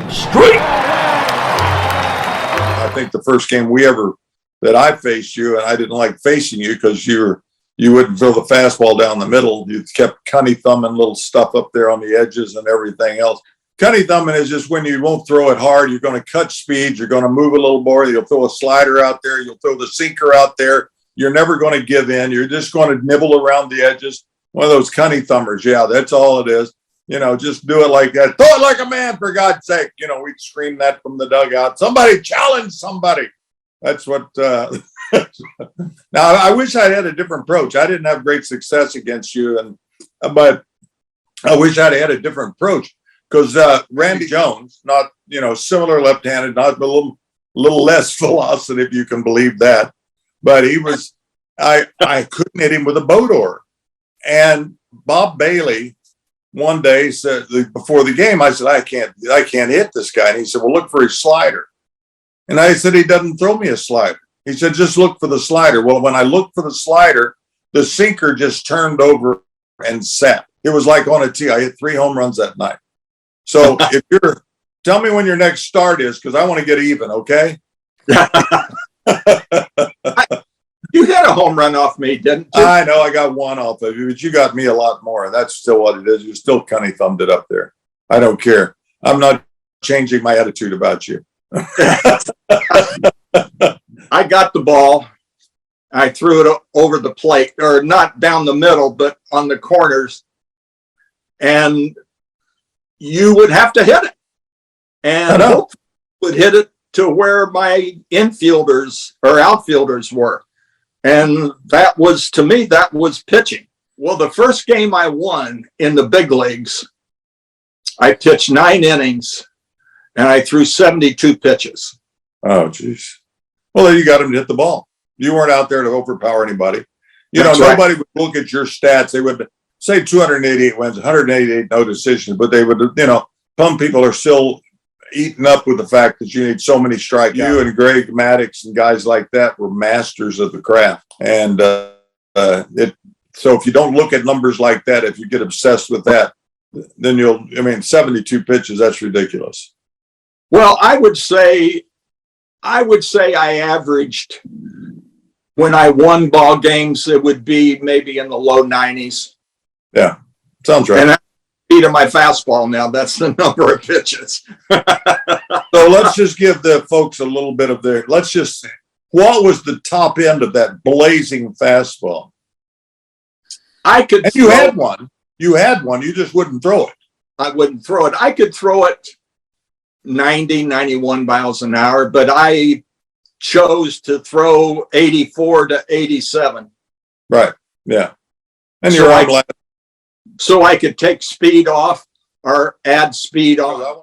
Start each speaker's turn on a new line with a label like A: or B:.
A: Street.
B: I think the first game that I faced you, and I didn't like facing you because you wouldn't throw the fastball down the middle. You kept Cunny thumbing little stuff up there on the edges and everything else. Cunny thumbing is just when you won't throw it hard. You're going to cut speeds. You're going to move a little more. You'll throw a slider out there. You'll throw the sinker out there. You're never going to give in. You're just going to nibble around the edges. One of those Cunny thumbers. Yeah, that's all it is. Just do it like that. Throw it like a man, for God's sake. We'd scream that from the dugout. Somebody challenge somebody. That's what. Now, I wish I had a different approach. I didn't have great success against you, but I wish I'd had a different approach because Randy Jones, not similar left-handed, not a little less velocity, if you can believe that, but he was. I couldn't hit him with a boat oar, and Bob Bailey one day said before the game, I said I can't hit this guy, and he said, well, look for his slider. And I said, he doesn't throw me a slider. He said, just look for the slider. Well, when I looked for the slider, the sinker just turned over and sat. It was like on a tee. I hit 3 home runs that night. So tell me when your next start is, because I want to get even, okay?
A: You had a home run off me, didn't you?
B: I know I got one off of you, but you got me a lot more. That's still what it is. You still Cunny thumbed it up there. I don't care. I'm not changing my attitude about you.
A: I got the ball. I threw it over the plate, or not down the middle, but on the corners. And you would have to hit it. And would hit it to where my infielders or outfielders were. And that was, to me, that was pitching. Well, the first game I won in the big leagues, I pitched 9 innings and I threw 72 pitches.
B: Oh, geez. Well, then you got him to hit the ball. You weren't out there to overpower anybody. Nobody would look at your stats. They would say 288 wins, 188 no decisions, but they would, some people are still eaten up with the fact that you need so many strikeouts. Yeah. You and Greg Maddox and guys like that were masters of the craft. And so if you don't look at numbers like that, if you get obsessed with that, then 72 pitches, that's ridiculous.
A: Well, I would say I averaged, when I won ball games, it would be maybe in the low 90s.
B: Yeah, sounds right.
A: And that's the speed of my fastball now. That's the number of pitches.
B: So let's just give the folks a little bit of what was the top end of that blazing fastball? You had one. You just wouldn't throw it.
A: I wouldn't throw it. I could throw it 90, 91 miles an hour, but I chose to throw 84 to 87.
B: Right. Yeah. And
A: so I could take speed off or add speed on.